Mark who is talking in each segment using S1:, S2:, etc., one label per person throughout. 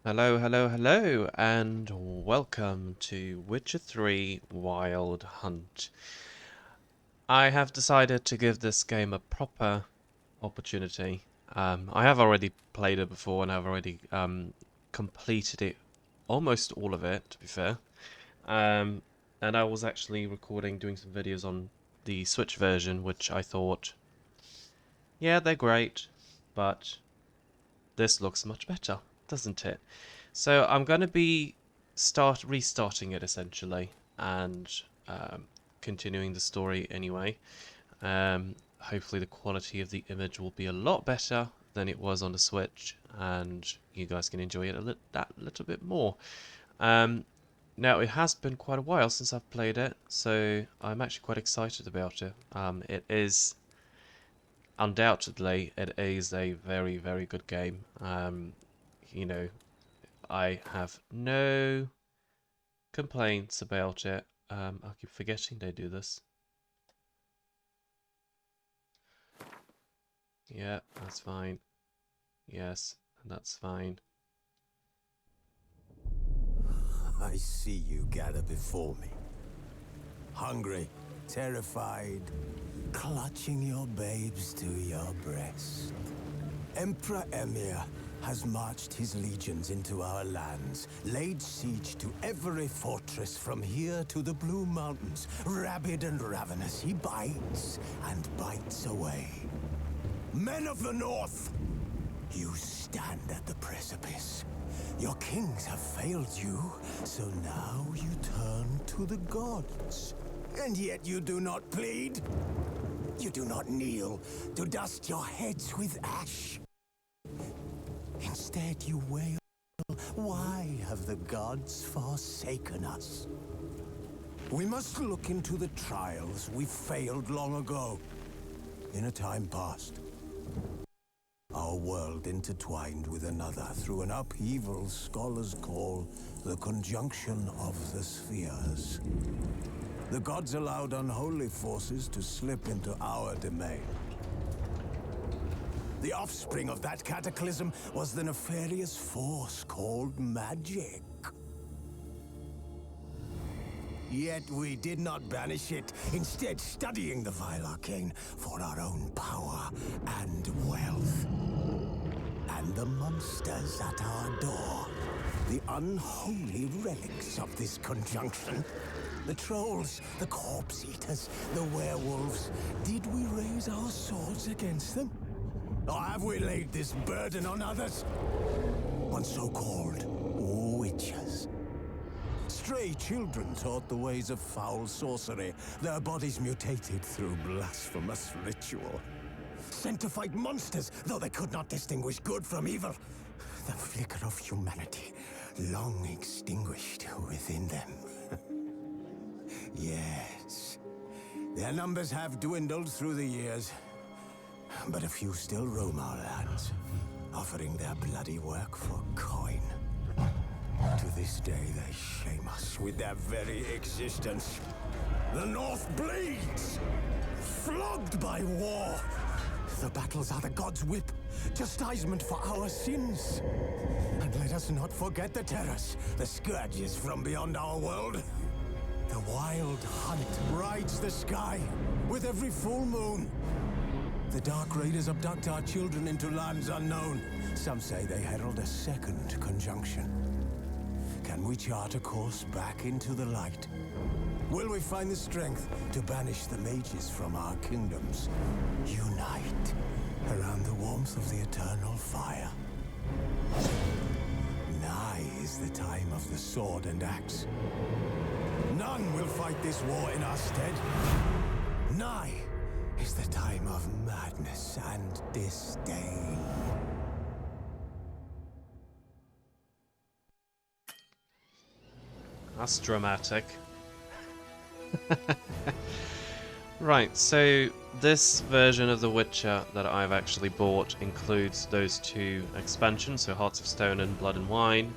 S1: Hello, hello, hello, and welcome to Witcher 3 Wild Hunt. I have decided to give this game a proper opportunity. I have already played it before and I've already completed it, almost all of it, to be fair. And I was actually doing some videos on the Switch version, which I thought, yeah, they're great, but this looks much better, doesn't it? So I'm going to be restarting it essentially and continuing the story anyway. Hopefully the quality of the image will be a lot better than it was on the Switch, and you guys can enjoy it that little bit more. Now it has been quite a while since I've played it, so I'm actually quite excited about it. It is undoubtedly a very, very good game. You know, I have no complaints about it. I keep forgetting they do this. Yeah, that's fine. Yes, that's fine.
S2: I see you gather before me. Hungry, terrified, clutching your babes to your breast. Emperor Emir has marched his legions into our lands, laid siege to every fortress from here to the Blue Mountains. Rabid and ravenous, he bites and bites away. Men of the North, you stand at the precipice. Your kings have failed you, so now you turn to the gods. And yet you do not plead. You do not kneel to dust your heads with ash. Instead you wail, why have the gods forsaken us? We must look into the trials we failed long ago. In a time past, our world intertwined with another through an upheaval scholars call the conjunction of the spheres. The gods allowed unholy forces to slip into our domain. The offspring of that cataclysm was the nefarious force called magic. Yet we did not banish it, instead studying the vile arcane for our own power and wealth. And the monsters at our door, the unholy relics of this conjunction. The trolls, the corpse eaters, the werewolves. Did we raise our swords against them? Or have we laid this burden on others? On so-called witches. Stray children taught the ways of foul sorcery, their bodies mutated through blasphemous ritual. Sent to fight monsters, though they could not distinguish good from evil. The flicker of humanity, long extinguished within them. Yes, their numbers have dwindled through the years, but a few still roam our lands, offering their bloody work for coin. To this day, they shame us with their very existence. The North bleeds, flogged by war. The battles are the gods' whip, chastisement for our sins. And let us not forget the terrors, the scourges from beyond our world. The wild hunt rides the sky with every full moon. The Dark Raiders abduct our children into lands unknown. Some say they herald a second conjunction. Can we chart a course back into the light? Will we find the strength to banish the mages from our kingdoms? Unite around the warmth of the eternal fire. Nigh is the time of the sword and axe. None will fight this war in our stead. Nigh is the time of madness and disdain.
S1: That's dramatic. Right, so this version of The Witcher that I've actually bought includes those two expansions, so Hearts of Stone and Blood and Wine,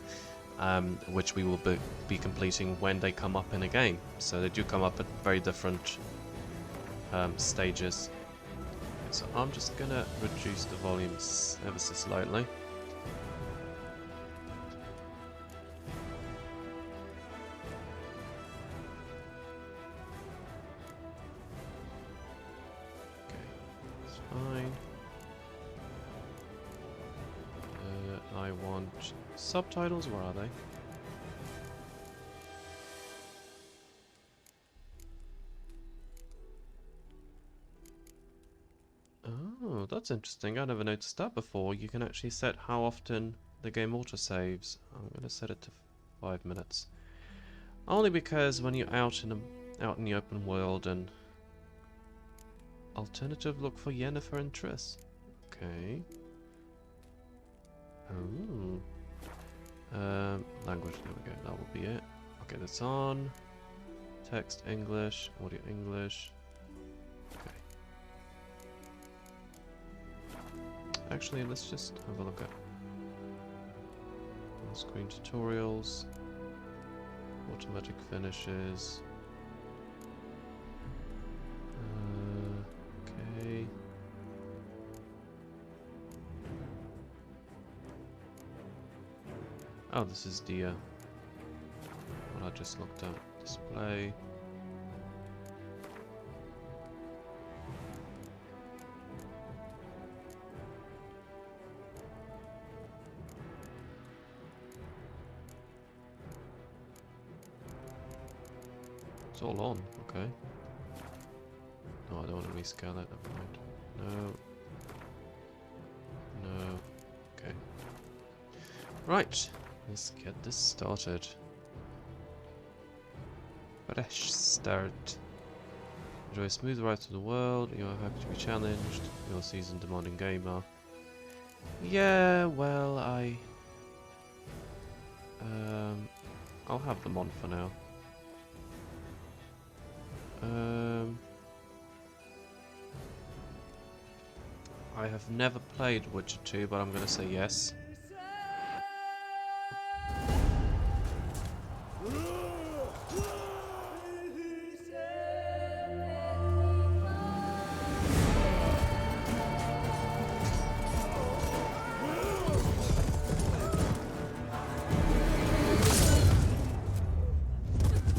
S1: which we will be completing when they come up in a game. So they do come up at very different stages. So I'm just gonna reduce the volume ever so slightly. I want subtitles. Where are they? Oh, that's interesting. I never noticed that before. You can actually set how often the game autosaves. I'm going to set it to 5 minutes. Only because when you're out in the open world and alternative, look for Yennefer and Triss. Okay. Oh. Language, there we go, that will be it. Okay, that's on. Text English, audio English. Okay. Actually, let's just have a look at on-screen tutorials, automatic finishes. Okay. Oh, this is the what I just looked at. Display. It's all on, okay. No, I don't want to rescale it, never mind. No. No. Okay. Right, let's get this started. Fresh start. Enjoy a smooth ride through the world. You are happy to be challenged. You're a seasoned, demanding gamer. Yeah, well, I'll have them on for now. I have never played Witcher 2, but I'm gonna say yes.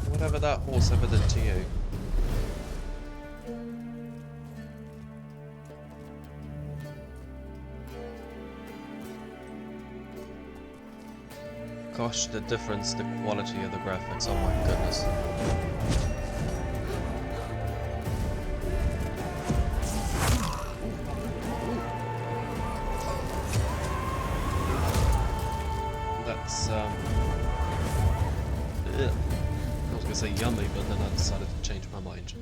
S1: Whatever that horse ever did to you. Gosh, the difference, the quality of the graphics, oh my goodness. That's, ugh. I was gonna say yummy, but then I decided to change my mind.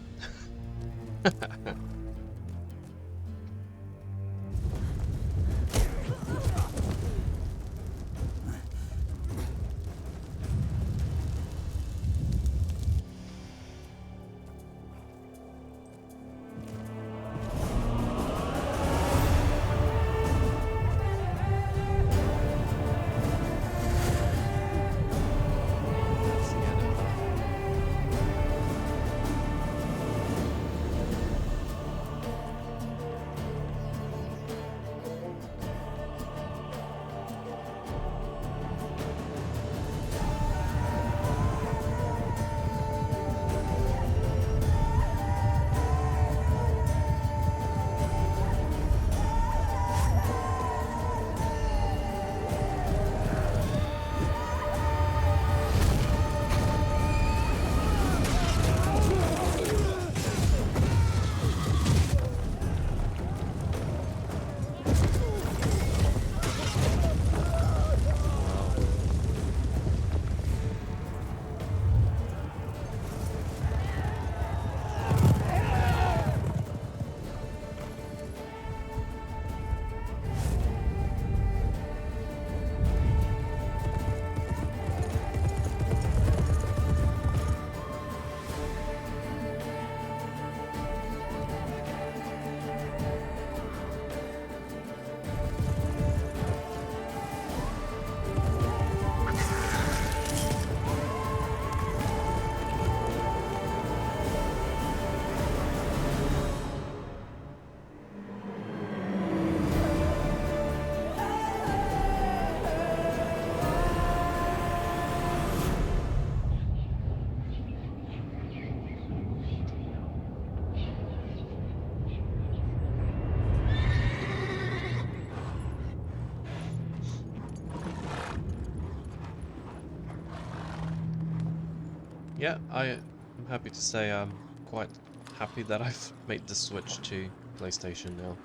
S1: Yeah, I'm happy to say I'm quite happy that I've made the switch to PlayStation now,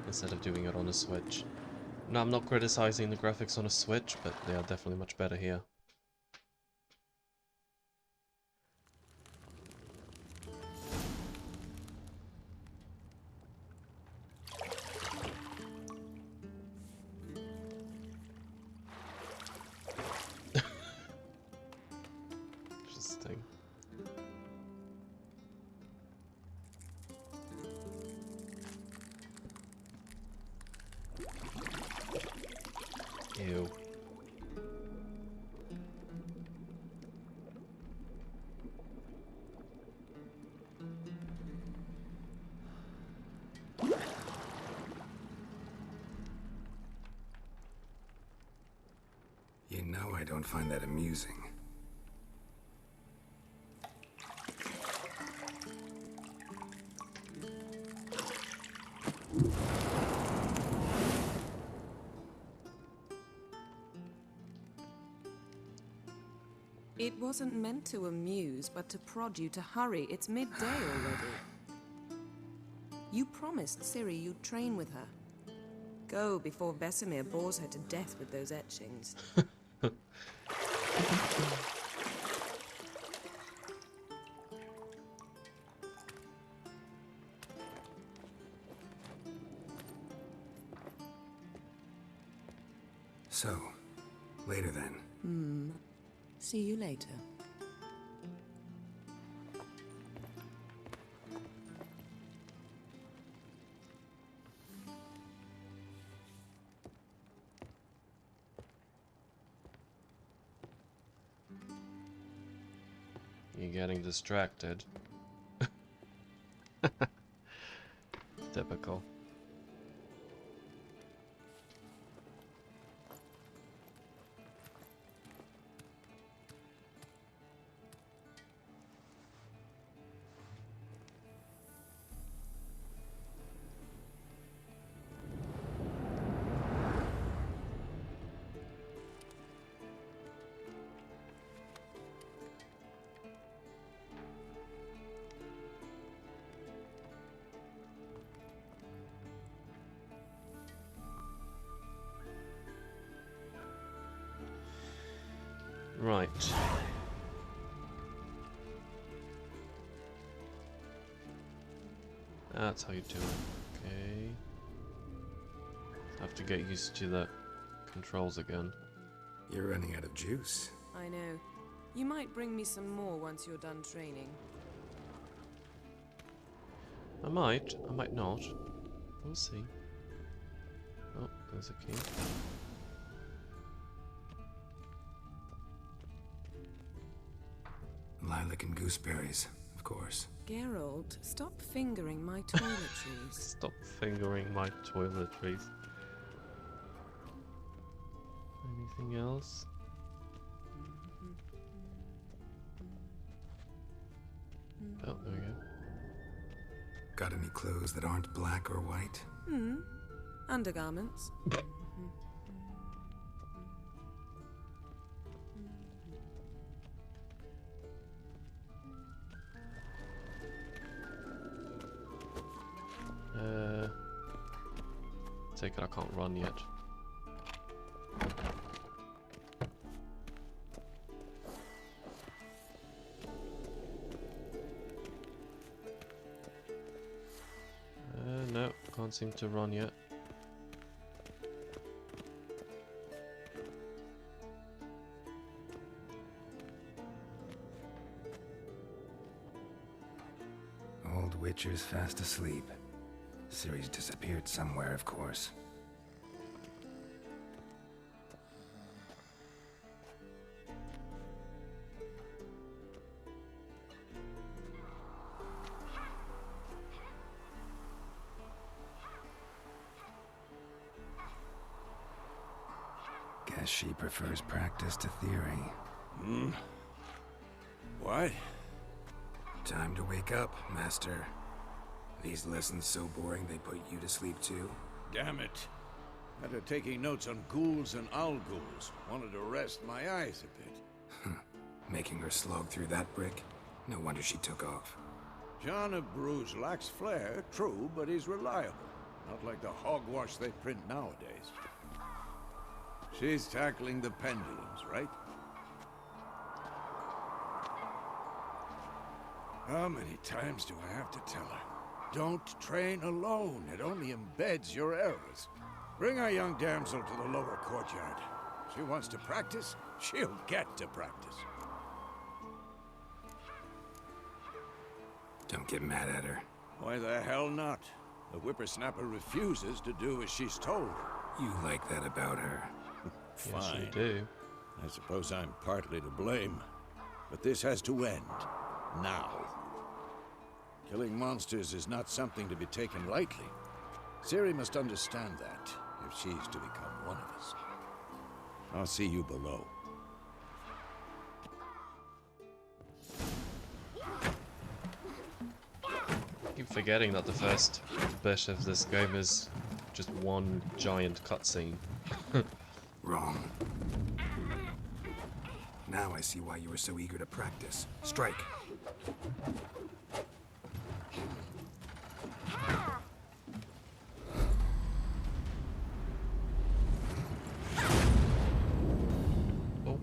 S1: instead of doing it on a Switch. No, I'm not criticizing the graphics on a Switch, but they are definitely much better here. Interesting. Ew.
S3: You know I don't find that amusing.
S4: It wasn't meant to amuse, but to prod you to hurry. It's midday already. You promised Ciri you'd train with her. Go before Vesemir bores her to death with those etchings.
S3: So, later then.
S4: See you later.
S1: You're getting distracted. Typical. Right. That's how you do it. Okay. Have to get used to the controls again.
S3: You're running out of juice.
S4: I know. You might bring me some more once you're done training.
S1: I might not. We'll see. Oh, there's a key.
S3: Lilac and gooseberries, of course.
S4: Geralt, stop fingering my toiletries.
S1: Stop fingering my toiletries. Anything else? Oh, there we go.
S3: Got any clothes that aren't black or white?
S4: Undergarments.
S1: Take it I can't run yet. No, can't seem to run yet.
S3: Old Witcher's fast asleep. Ciri's disappeared somewhere, of course. Guess she prefers practice to theory.
S2: What?
S3: Time to wake up, Master. These lessons so boring they put you to sleep too?
S2: Damn it. After taking notes on ghouls and owl ghouls, wanted to rest my eyes a bit.
S3: Making her slog through that brick? No wonder she took off.
S5: John of Bruges lacks flair, true, but he's reliable. Not like the hogwash they print nowadays. She's tackling the pendulums, right? How many times do I have to tell her? Don't train alone. It only embeds your errors. Bring our young damsel to the lower courtyard. She wants to practice, she'll get to practice.
S3: Don't get mad at her.
S5: Why the hell not? The whippersnapper refuses to do as she's told.
S3: You like that about her.
S1: Yes, you
S5: Fine.
S1: do.
S5: I suppose I'm partly to blame. But this has to end. Now. Killing monsters is not something to be taken lightly. Ciri must understand that, if she's to become one of us. I'll see you below.
S1: I keep forgetting that the first bit of this game is just one giant cutscene.
S3: Wrong. Now I see why you were so eager to practice. Strike.
S1: Oh.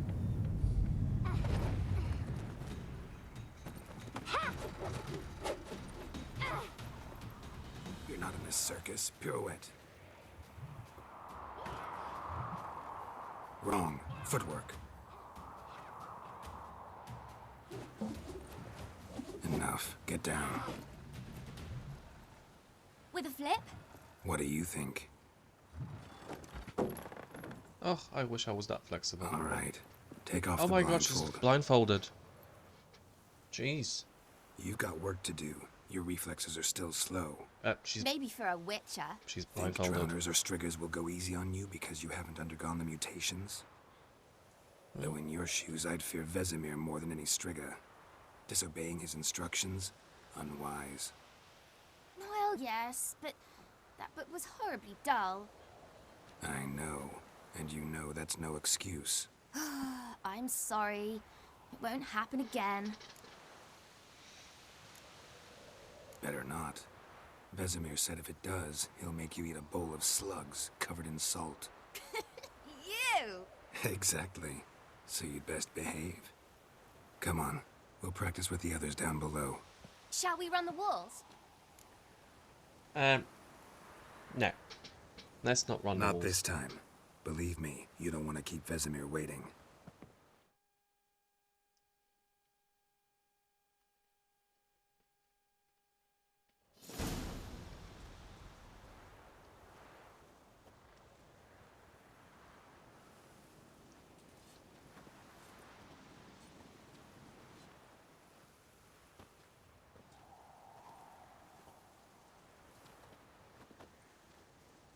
S3: You're not in a circus. Pirouette. Wrong. Footwork. Enough. Get down.
S6: With a flip?
S3: What do you think?
S1: Oh, I wish I was that flexible.
S3: All right. Take off
S1: Oh
S3: the
S1: my god, she's
S3: blindfold.
S1: blindfolded. Jeez.
S3: You've got work to do. Your reflexes are still slow.
S1: She's
S6: Maybe for a witcher.
S1: she's
S3: Think
S1: blindfolded.
S3: drowners or striggers will go easy on you because you haven't undergone the mutations? Though in your shoes, I'd fear Vesemir more than any strigger. Disobeying his instructions? Unwise.
S6: Well, yes, but that book was horribly dull.
S3: I know. And you know that's no excuse.
S6: I'm sorry. It won't happen again.
S3: Better not. Vesemir said if it does, he'll make you eat a bowl of slugs covered in salt.
S6: You!
S3: Exactly. So you'd best behave. Come on. We'll practice with the others down below.
S6: Shall we run the walls?
S1: No. Let's not run the
S3: Not
S1: walls.
S3: this time. Believe me, you don't want to keep Vesemir waiting.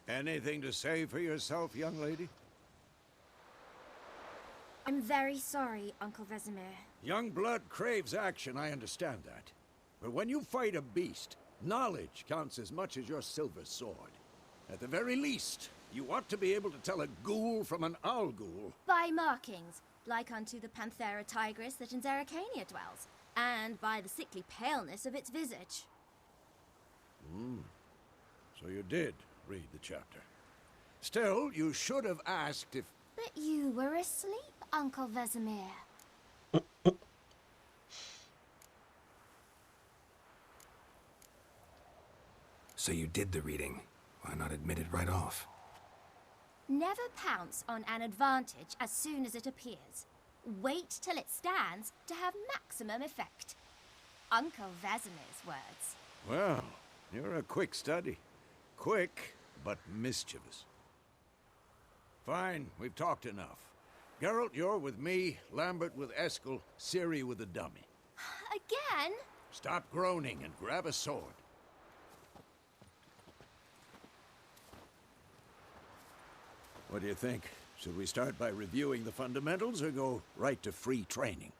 S5: Anything to say for yourself, young lady?
S6: I'm very sorry, Uncle Vesemir.
S5: Young blood craves action, I understand that. But when you fight a beast, knowledge counts as much as your silver sword. At the very least, you ought to be able to tell a ghoul from an owl ghoul.
S6: By markings, like unto the Panthera tigris that in Zeracania dwells, and by the sickly paleness of its visage.
S5: So you did read the chapter. Still, you should have asked if...
S6: But you were asleep, Uncle Vesemir.
S3: So you did the reading. Why not admit it right off?
S6: Never pounce on an advantage as soon as it appears. Wait till it stands to have maximum effect. Uncle Vesemir's words.
S5: Well, you're a quick study. Quick, but mischievous. Fine, we've talked enough. Geralt, you're with me, Lambert with Eskel, Ciri with the dummy.
S6: Again?
S5: Stop groaning and grab a sword. What do you think? Should we start by reviewing the fundamentals or go right to free training?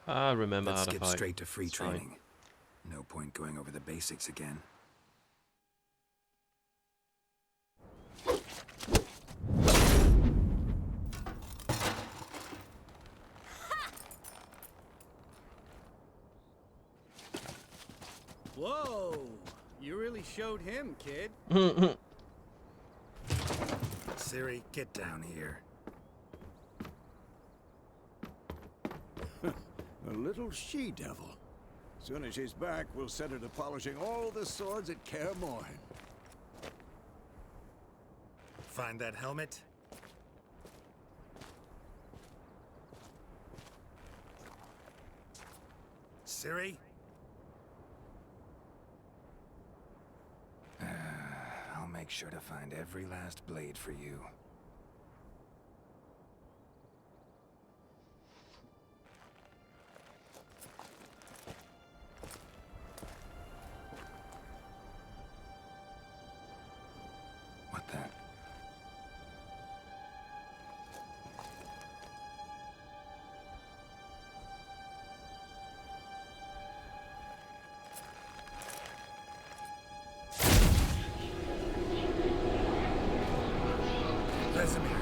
S1: I remember
S3: Let's
S1: how to
S3: skip
S1: fight.
S3: straight to free
S1: It's fine.
S3: training. No point going over the basics again.
S7: Whoa! You really showed him, kid.
S3: Ciri, get down here.
S5: A little she-devil. Soon as she's back, we'll set her to polishing all the swords at Kaer Morhen.
S3: Find that helmet? Ciri? I'll make sure to find every last blade for you. What the? Vesemir.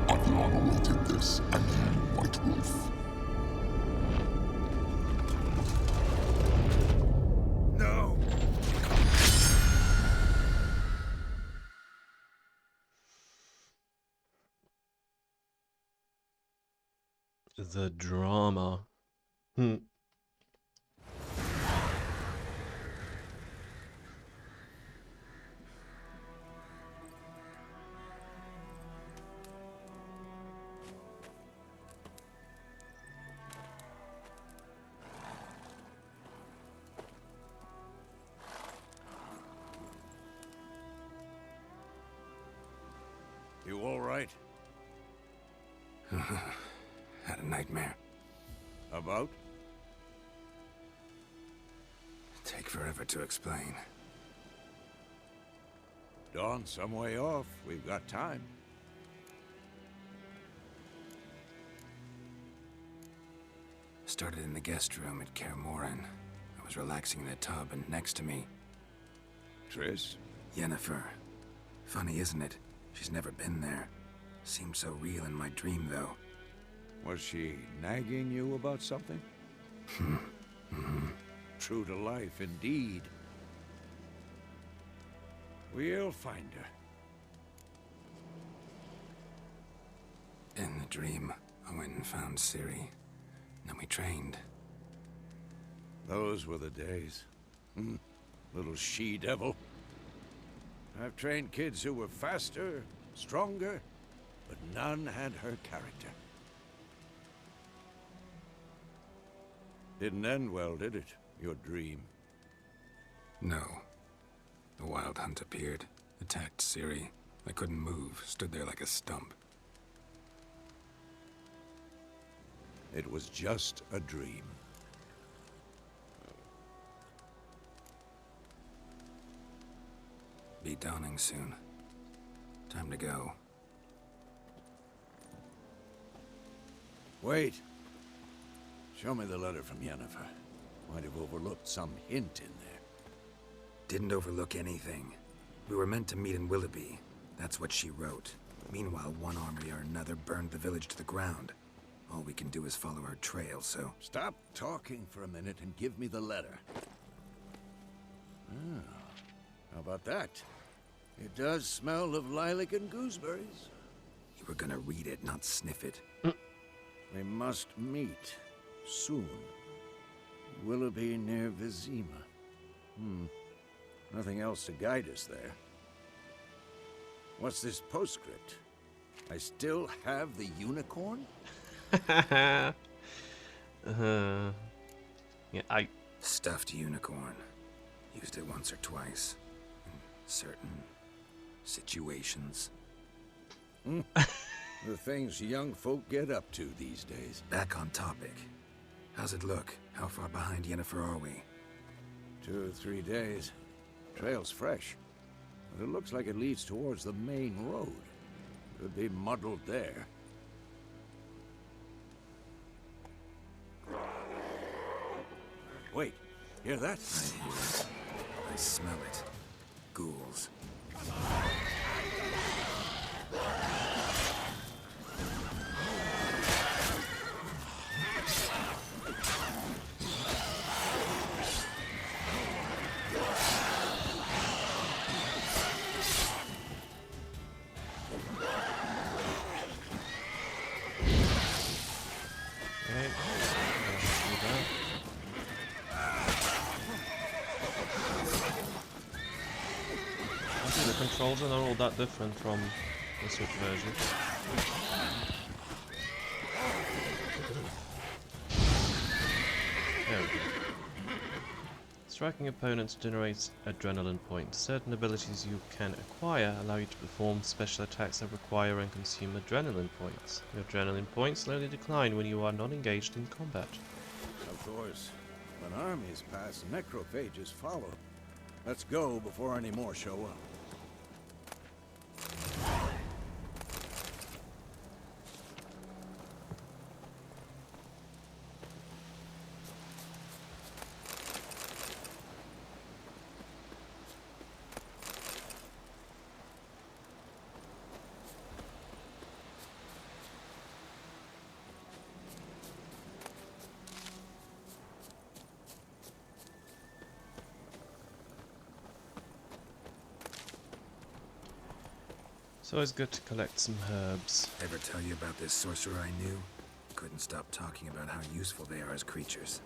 S8: I've long awaited this, and you, White Wolf.
S3: No!
S1: The drama.
S5: You all right?
S3: Had a nightmare.
S5: About?
S3: Take forever to explain.
S5: Dawn's some way off. We've got time.
S3: Started in the guest room at Kaer Morhen. I was relaxing in a tub, and next to me,
S5: Triss?
S3: Yennefer. Funny, isn't it? She's never been there. Seemed so real in my dream, though.
S5: Was she nagging you about something? True to life, indeed. We'll find her.
S3: In the dream, I went and found Ciri. Then we trained.
S5: Those were the days. Little she-devil. I've trained kids who were faster, stronger, but none had her character. Didn't end well, did it? Your dream?
S3: No. The Wild Hunt appeared, attacked Ciri. I couldn't move, stood there like a stump.
S5: It was just a dream.
S3: Be dawning soon. Time to go.
S5: Wait. Show me the letter from Yennefer. Might have overlooked some hint in there.
S3: Didn't overlook anything. We were meant to meet in Willoughby. That's what she wrote. Meanwhile, one army or another burned the village to the ground. All we can do is follow her trail, so...
S5: Stop talking for a minute and give me the letter. How about that? It does smell of lilac and gooseberries.
S3: You were gonna read it, not sniff it.
S5: We must meet. Soon. Willoughby near Vizima. Nothing else to guide us there. What's this postscript? I still have the unicorn?
S1: Yeah, I...
S3: Stuffed unicorn. Used it once or twice. In certain situations.
S5: The things young folk get up to these days.
S3: Back on topic. How's it look? How far behind Yennefer are we?
S5: 2 or 3 days. Trail's fresh. But it looks like it leads towards the main road. Could be muddled there. Wait, hear that?
S3: I hear it. I smell it. Ghouls.
S1: also not all that different from the Switch version. There we go. Striking opponents generates adrenaline points. Certain abilities you can acquire allow you to perform special attacks that require and consume adrenaline points. Your adrenaline points slowly decline when you are not engaged in combat.
S5: Of course, when armies pass, necrophages follow. Let's go before any more show up.
S1: It's always good to collect some herbs.
S3: Ever tell you about this sorcerer I knew? Couldn't stop talking about how useful they are as creatures.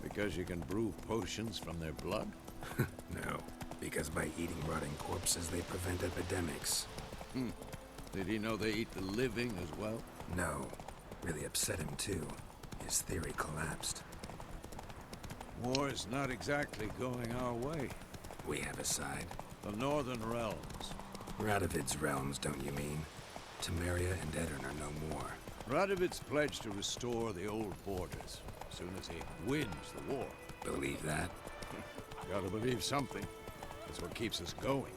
S5: Because you can brew potions from their blood?
S3: No, because by eating rotting corpses, they prevent epidemics.
S5: Did he know they eat the living as well?
S3: No. Really upset him, too. His theory collapsed.
S5: War's not exactly going our way.
S3: We have a side.
S5: The Northern Realms.
S3: Radovid's realms, don't you mean? Temeria and Yrden are no more.
S5: Radovid's pledged to restore the old borders as soon as he wins the war.
S3: Believe that?
S5: Gotta believe something. That's what keeps us going.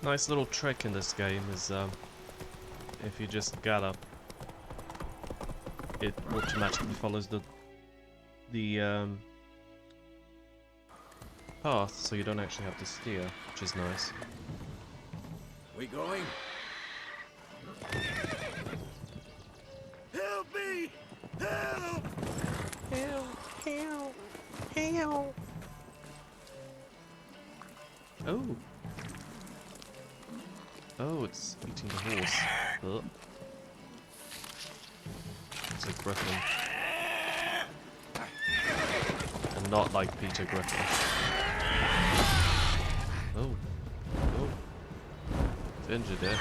S1: Nice little trick in this game is if you just gather, it automatically follows the path, so you don't actually have to steer, which is nice.
S5: We going? Help me! Help!
S1: Help! Oh. Oh, it's eating the horse. Ugh. It's a griffin. And not like Peter Griffin. Oh. Oh. It's injured it.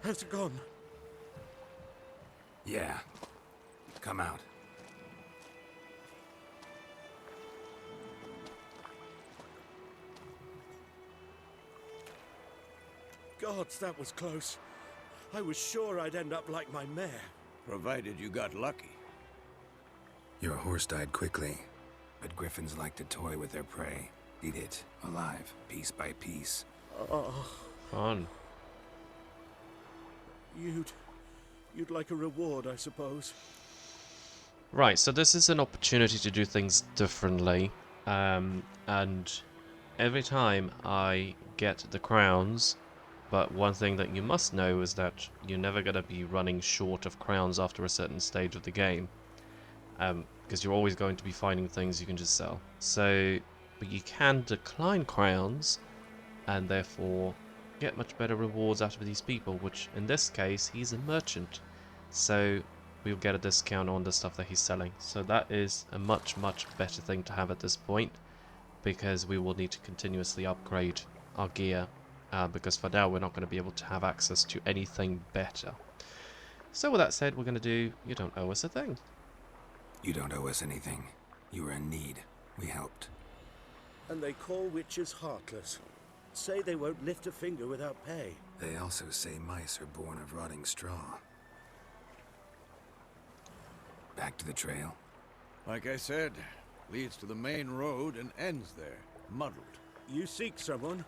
S9: How's it gone?
S3: Yeah. Come out.
S9: Gods, that was close. I was sure I'd end up like my mare.
S5: Provided you got lucky.
S3: Your horse died quickly, but griffins like to toy with their prey. Eat it, alive, piece by piece.
S9: Oh,
S1: Fun.
S9: You'd like a reward, I suppose.
S1: Right, so this is an opportunity to do things differently, and every time I get the crowns, but one thing that you must know is that you're never going to be running short of crowns after a certain stage of the game, because you're always going to be finding things you can just sell. So, but you can decline crowns, and therefore get much better rewards out of these people, which in this case he's a merchant, so we'll get a discount on the stuff that he's selling. So that is a much better thing to have at this point, because we will need to continuously upgrade our gear, because for now we're not going to be able to have access to anything better. So with that said, we're going to do You Don't Owe Us a Thing.
S3: You don't owe us anything. You were in need. We helped.
S9: And they call witches heartless. Say they won't lift a finger without pay.
S3: They also say mice are born of rotting straw. Back to the trail.
S5: Like I said, leads to the main road and ends there, muddled.
S9: You seek someone?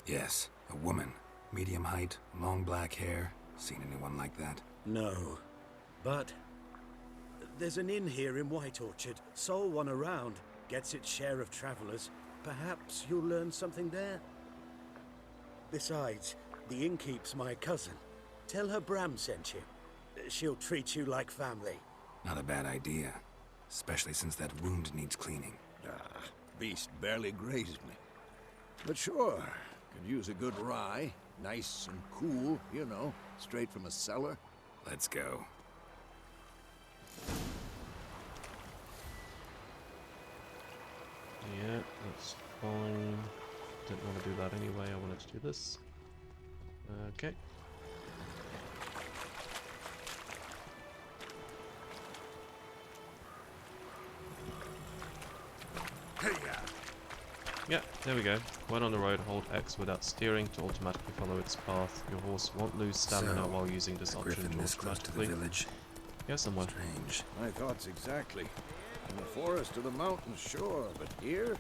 S3: Yes, a woman. Medium height, long black hair. Seen anyone like that?
S9: No. But there's an inn here in White Orchard. Sole one around. Gets its share of travelers. Perhaps you'll learn something there. Besides, the innkeep's my cousin. Tell her Bram sent you. She'll treat you like family.
S3: Not a bad idea. Especially since that wound needs cleaning.
S5: Ah, beast barely grazed me. But sure, could use a good rye. Nice and cool, you know, straight from a cellar.
S3: Let's go.
S1: Yeah, that's fine. Didn't want to do that anyway, I wanted to do this. Okay. Yeah, there we go. When on the road, hold X without steering to automatically follow its path. Your horse won't lose stamina
S3: So,
S1: while using this option
S3: Griffin
S1: to
S3: this close to the
S1: automatically.
S3: village.
S1: Yeah, somewhere.
S3: Strange.
S5: My thoughts exactly. From the forest to the mountains, sure, but here?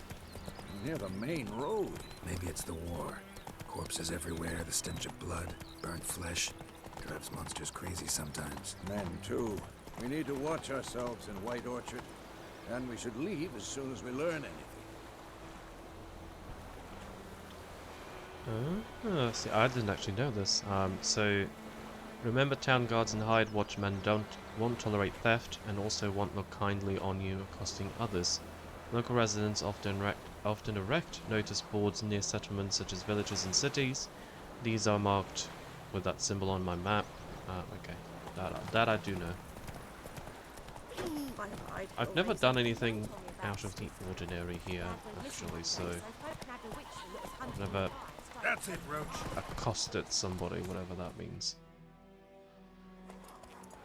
S5: Near the main road.
S3: Maybe it's the war. Corpses everywhere, the stench of blood, burnt flesh. Drives monsters crazy sometimes.
S5: Men, too. We need to watch ourselves in White Orchard. And we should leave as soon as we learn anything.
S1: See, I didn't actually know this. So, remember town guards and hired watchmen won't tolerate theft and also won't look kindly on you accosting others. Local residents often erect notice boards near settlements such as villages and cities. These are marked with that symbol on my map. Okay, that I do know. I've never done anything out of the ordinary here, actually, so I've never
S5: That's it, Roach.
S1: accosted somebody, whatever that means.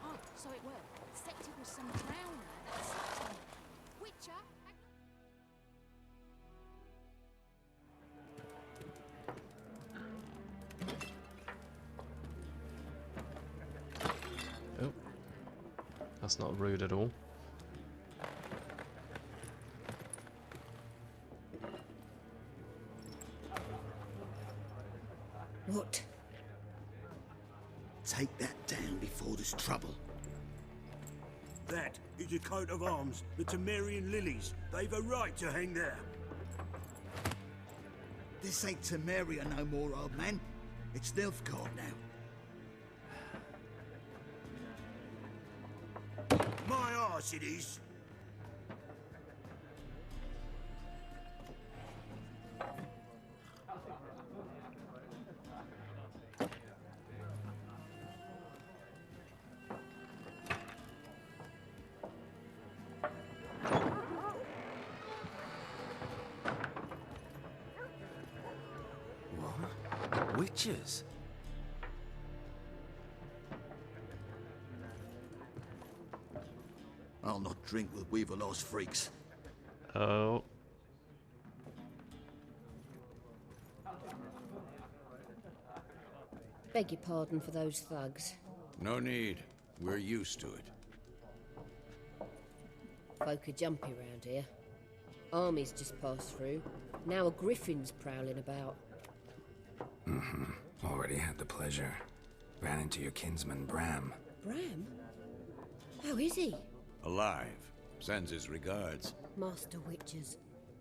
S6: Oh, so it worked. Except it was some drown that sucked him. Witcher,
S1: Oh, that's not rude at all.
S10: What? Take that down before there's trouble.
S9: That is a coat of arms, the Temerian lilies. They've a right to hang there.
S10: This ain't Temeria no more, old man. It's Nilfgaard now.
S9: My arse it is.
S3: What? Witches?
S10: I'll not drink with Weaverlaw's freaks.
S1: Oh.
S11: Beg your pardon for those thugs.
S5: No need. We're used to it.
S11: Folk are jumpy round here. Armies just passed through. Now a griffin's prowling about.
S3: Already had the pleasure. Ran into your kinsman, Bram.
S11: Bram? How is he?
S5: Alive. Sends his regards.
S11: Master Witches.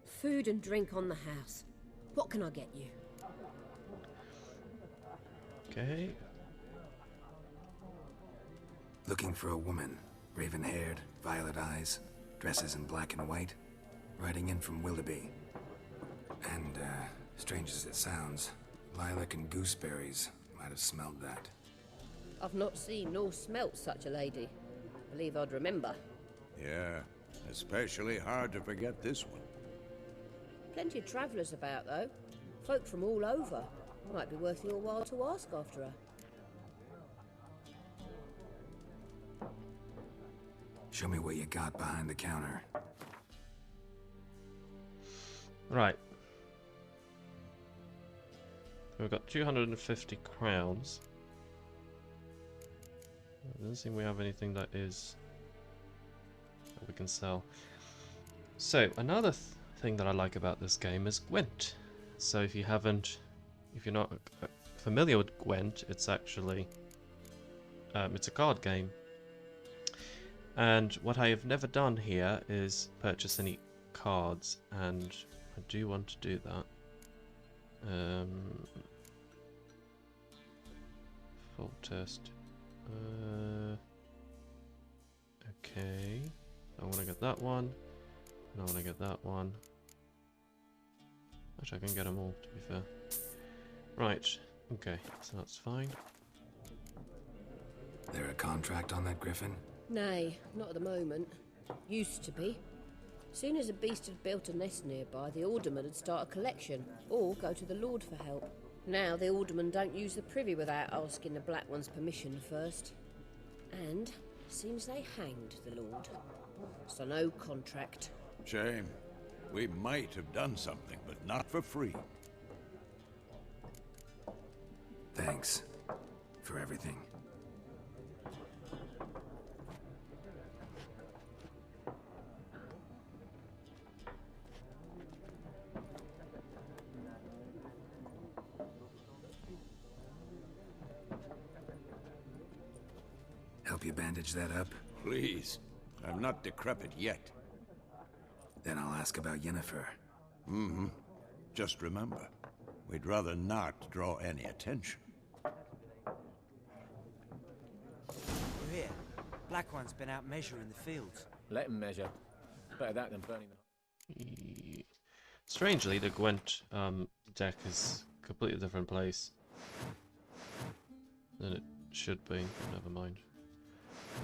S11: Food and drink on the house. What can I get you?
S1: Okay.
S3: Looking for a woman. Raven-haired, violet eyes, dresses in black and white. Riding in from Willoughby. And, strange as it sounds, lilac and gooseberries might have smelled that.
S11: I've not seen nor smelt such a lady. Believe I'd remember.
S5: Yeah, especially hard to forget this one.
S11: Plenty of travellers about, though. Folk from all over. Might be worth your while to ask after her.
S3: Show me what you got behind the counter.
S1: Right. We've got 250 crowns. It doesn't seem we have anything that is that we can sell. So another thing that I like about this game is Gwent. So if you're not familiar with Gwent, it's actually it's a card game. And what I have never done here is purchase any cards, and I do want to do that. Full test. Okay. I want to get that one. And I want to get that one. Actually, I can get them all, to be fair. Right. Okay, so that's fine.
S3: There a contract on that griffin?
S11: Nay, not at the moment. Used to be. Soon as a beast had built a nest nearby, the alderman would start a collection, or go to the Lord for help. Now the aldermen don't use the privy without asking the Black One's permission first. And seems they hanged the Lord. So no contract.
S5: Shame. We might have done something, but not for free.
S3: Thanks for everything. Help you bandage that up?
S5: Please. I'm not decrepit yet.
S3: Then I'll ask about Yennefer.
S5: Mm-hmm. Just remember, we'd rather not draw any attention.
S12: We're here. Black One's been out measuring the fields.
S13: Let him measure. Better that than burning the...
S1: Strangely, the Gwent deck is a completely different place than it should be. Never mind.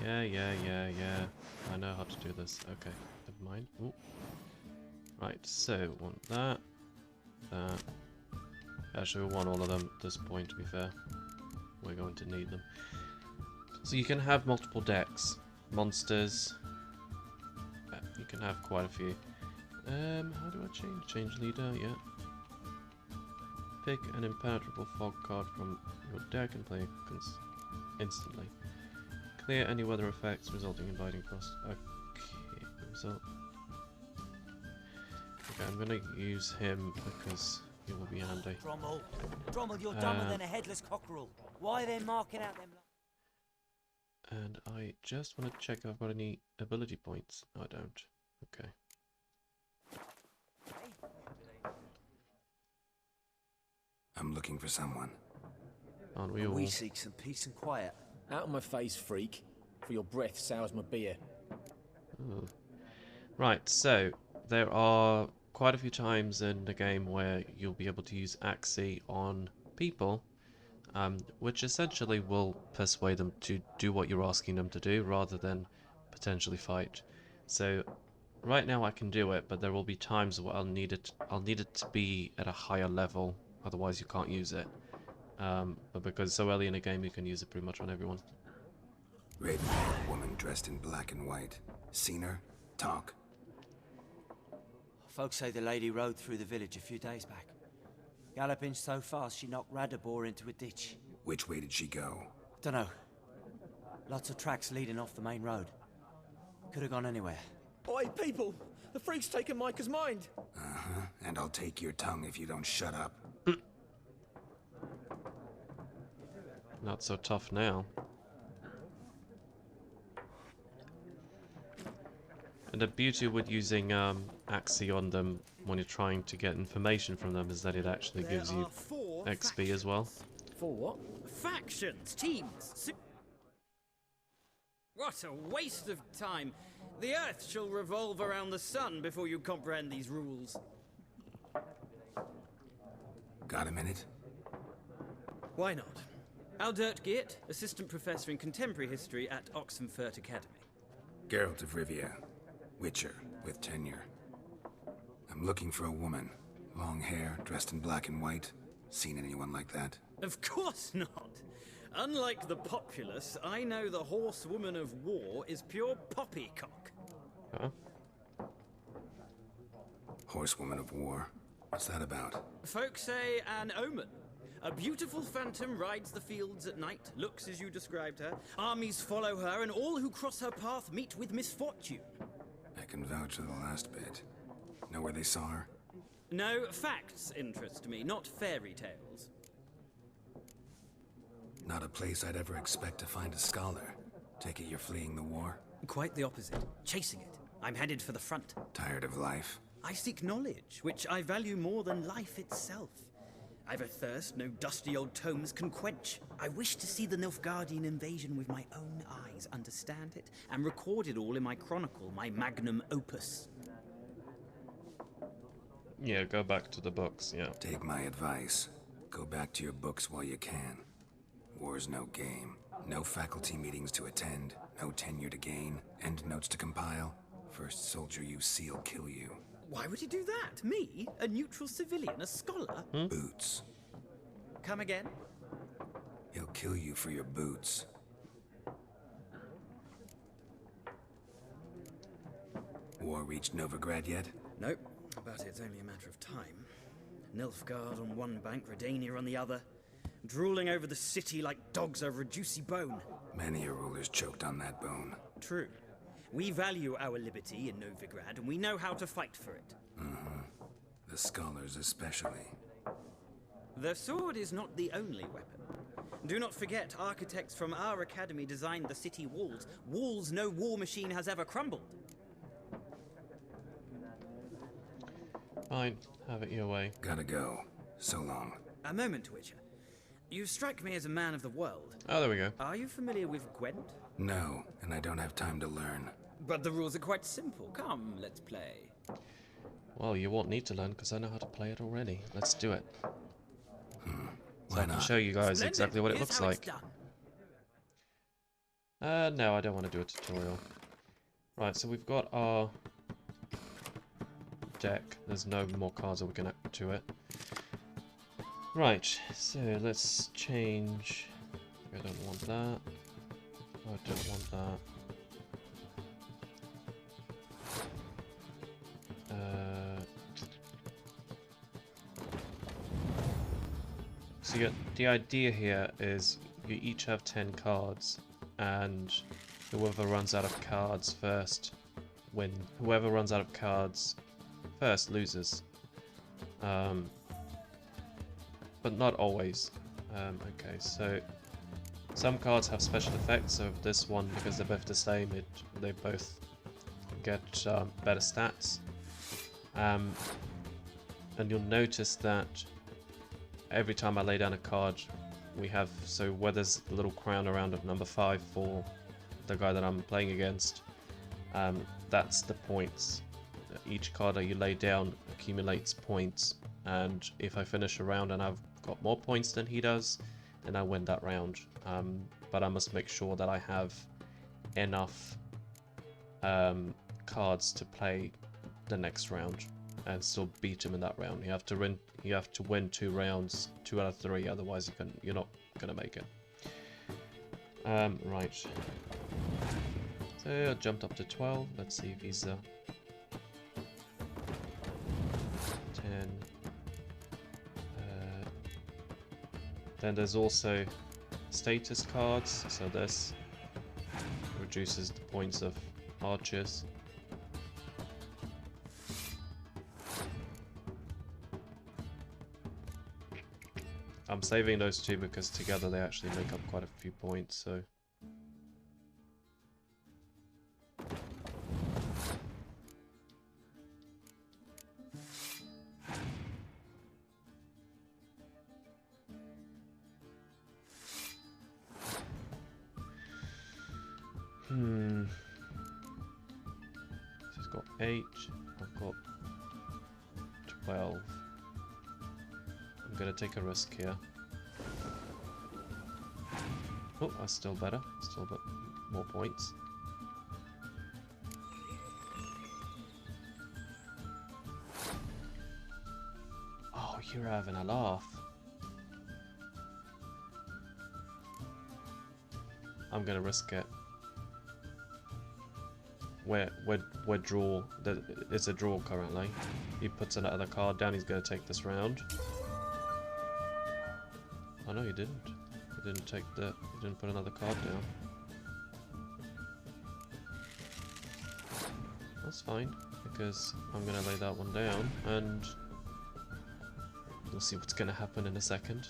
S1: Yeah. I know how to do this. Okay, never mind. Ooh. Right, so want that. Actually, we want all of them at this point, to be fair. We're going to need them. So you can have multiple decks. Monsters. Yeah, you can have quite a few. How do I change? Change leader, yeah. Pick an impenetrable fog card from your deck and play instantly. Clear any weather effects resulting in binding frost. Okay, result. Okay, I'm gonna use him because he will be handy.
S12: Drommel, you're dumber than a headless cockerel. Why are they marking out them?
S1: And I just want to check if I've got any ability points. No, I don't. Okay.
S3: I'm looking for someone.
S1: Aren't we all?
S12: We seek some peace and quiet.
S13: Out of my face, freak. For your breath sours my beer.
S1: Ooh. Right, so there are quite a few times in the game where you'll be able to use Axii on people, which essentially will persuade them to do what you're asking them to do rather than potentially fight. So right now I can do it, but there will be times where I'll need it to be at a higher level, otherwise you can't use it. But because it's so early in the game, you can use it pretty much on everyone.
S3: Raven-haired woman dressed in black and white. Seen her? Talk.
S12: Folks say the lady rode through the village a few days back. Galloping so fast she knocked Radabor into a ditch.
S3: Which way did she go?
S12: Dunno. Lots of tracks leading off the main road. Could have gone anywhere.
S13: Oi, people! The freak's taken Micah's mind!
S3: Uh-huh. And I'll take your tongue if you don't shut up.
S1: Not so tough now. And the beauty with using Axii on them when you're trying to get information from them is that it actually gives you XP as well.
S13: For what?
S7: Factions, teams. What a waste of time. The Earth shall revolve around the sun before you comprehend these rules.
S3: Got a minute?
S7: Why not? Aldert Geert, Assistant Professor in Contemporary History at Oxenfurt Academy.
S3: Geralt of Rivia. Witcher, with tenure. I'm looking for a woman. Long hair, dressed in black and white. Seen anyone like that?
S7: Of course not. Unlike the populace, I know the horsewoman of war is pure poppycock.
S1: Huh?
S3: Horsewoman of war? What's that about?
S7: Folks say an omen. A beautiful phantom rides the fields at night, looks as you described her. Armies follow her, and all who cross her path meet with misfortune.
S3: I can vouch for the last bit. Know where they saw her?
S7: No, facts interest me, not fairy tales.
S3: Not a place I'd ever expect to find a scholar. Take it you're fleeing the war?
S7: Quite the opposite. Chasing it. I'm headed for the front.
S3: Tired of life?
S7: I seek knowledge, which I value more than life itself. I've a thirst no dusty old tomes can quench. I wish to see the Nilfgaardian invasion with my own eyes, understand it, and record it all in my chronicle, my magnum opus.
S1: Yeah, go back to the books, yeah.
S3: Take my advice. Go back to your books while you can. War's no game. No faculty meetings to attend. No tenure to gain. Endnotes to compile. First soldier you see will kill you.
S7: Why would he do that? Me? A neutral civilian? A scholar?
S3: Boots.
S7: Come again?
S3: He'll kill you for your boots. War reached Novigrad yet?
S7: Nope, but it's only a matter of time. Nilfgaard on one bank, Redania on the other. Drooling over the city like dogs over a juicy bone.
S3: Many a ruler's choked on that bone.
S7: True. We value our liberty in Novigrad, and we know how to fight for it.
S3: The scholars especially.
S7: The sword is not the only weapon. Do not forget, architects from our academy designed the city walls. Walls no war machine has ever crumbled.
S1: Fine, have it your way.
S3: Gotta go. So long.
S7: A moment, Witcher. You strike me as a man of the world.
S1: Oh, there we go.
S7: Are you familiar with Gwent?
S3: No, and I don't have time to learn.
S7: But the rules are quite simple. Come, let's play.
S1: Well, you won't need to learn because I know how to play it already. Let's do it. So I can
S3: not?
S1: show you guys
S7: Splendid.
S1: exactly what it
S7: Here's
S1: looks
S7: how
S1: like.
S7: it's done.
S1: No, I don't want to do a tutorial. Right, so we've got our deck. There's no more cards that we can add to it. Right, so let's change. I don't want that. I don't want that. So the idea here is you each have 10 cards, and whoever runs out of cards first wins. Whoever runs out of cards first loses. But not always. Okay, so some cards have special effects. So this one, because they're both the same, they both get better stats. And you'll notice that every time I lay down a card, we have, so where there's a little crown around of number 5 for the guy that I'm playing against, that's the points. Each card that you lay down accumulates points, and if I finish a round and I've got more points than he does, then I win that round. But I must make sure that I have enough cards to play the next round and still beat him in that round. You have to win 2 rounds, 2 out of 3, otherwise you're not gonna make it. Right. So I jumped up to 12. Let's see if he's 10. Then there's also status cards. So this reduces the points of archers. I'm saving those 2 because together they actually make up quite a few points, so... She's got 8, I've got 12. I'm gonna take a risk here. Oh, that's still better. Still got more points. Oh, you're having a laugh. I'm gonna risk it. We're draw. It's a draw currently. He puts another card down. He's gonna take this round. Oh no, he didn't. He didn't take the. He didn't put another card down. That's fine, because I'm gonna lay that one down, and we'll see what's gonna happen in a second.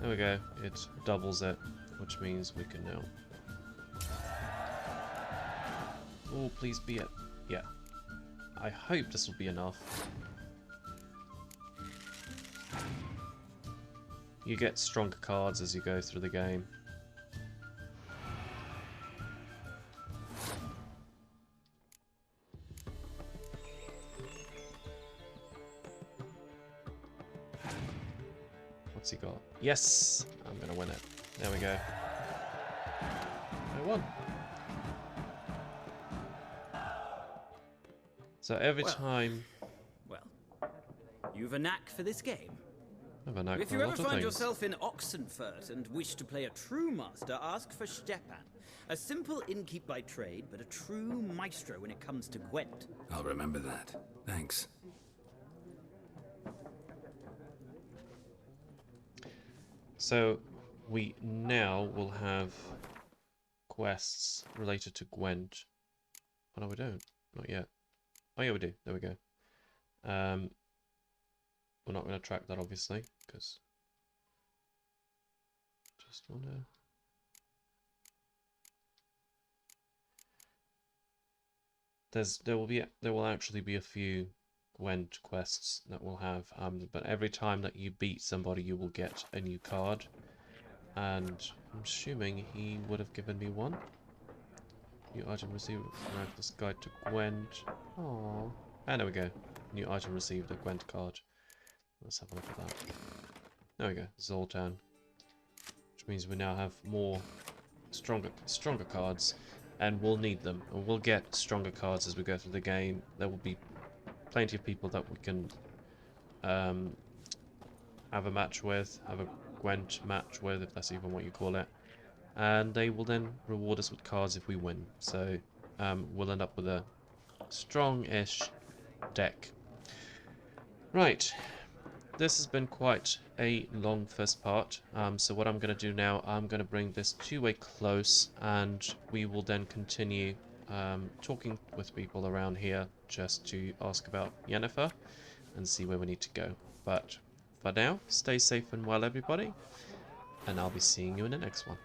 S1: There we go. It doubles it, which means we can now... Oh, please be it. Yeah. I hope this will be enough. You get stronger cards as you go through the game. What's he got? Yes! I'm gonna win it. There we go. I won. So every time...
S7: Well, you've a knack for this game.
S1: I have a knack
S7: If
S1: for
S7: you
S1: a
S7: ever
S1: lot of
S7: find
S1: things.
S7: yourself in Oxenfurt and wish to play a true master, ask for Stepan. A simple innkeep by trade, but a true maestro when it comes to Gwent.
S3: I'll remember that. Thanks.
S1: So we now will have quests related to Gwent. Oh no, we don't. Not yet. Oh yeah, we do. There we go. We're not going to track that obviously, because just want to. There will actually be a few Gwent quests that we'll have, but every time that you beat somebody you will get a new card, and I'm assuming he would have given me one. New item received, Miraculous Guide to Gwent. Aww. And there we go. New item received, a Gwent card. Let's have a look at that. There we go, Zoltan. Which means we now have more stronger cards, and we'll need them. And we'll get stronger cards as we go through the game. There will be plenty of people that we can have a match with, have a Gwent match with, if that's even what you call it. And they will then reward us with cards if we win. So we'll end up with a strong-ish deck. Right, this has been quite a long first part. So what I'm going to do now, I'm going to bring this to a close, and we will then continue talking with people around here just to ask about Yennefer and see where we need to go. But for now, stay safe and well, everybody, and I'll be seeing you in the next one.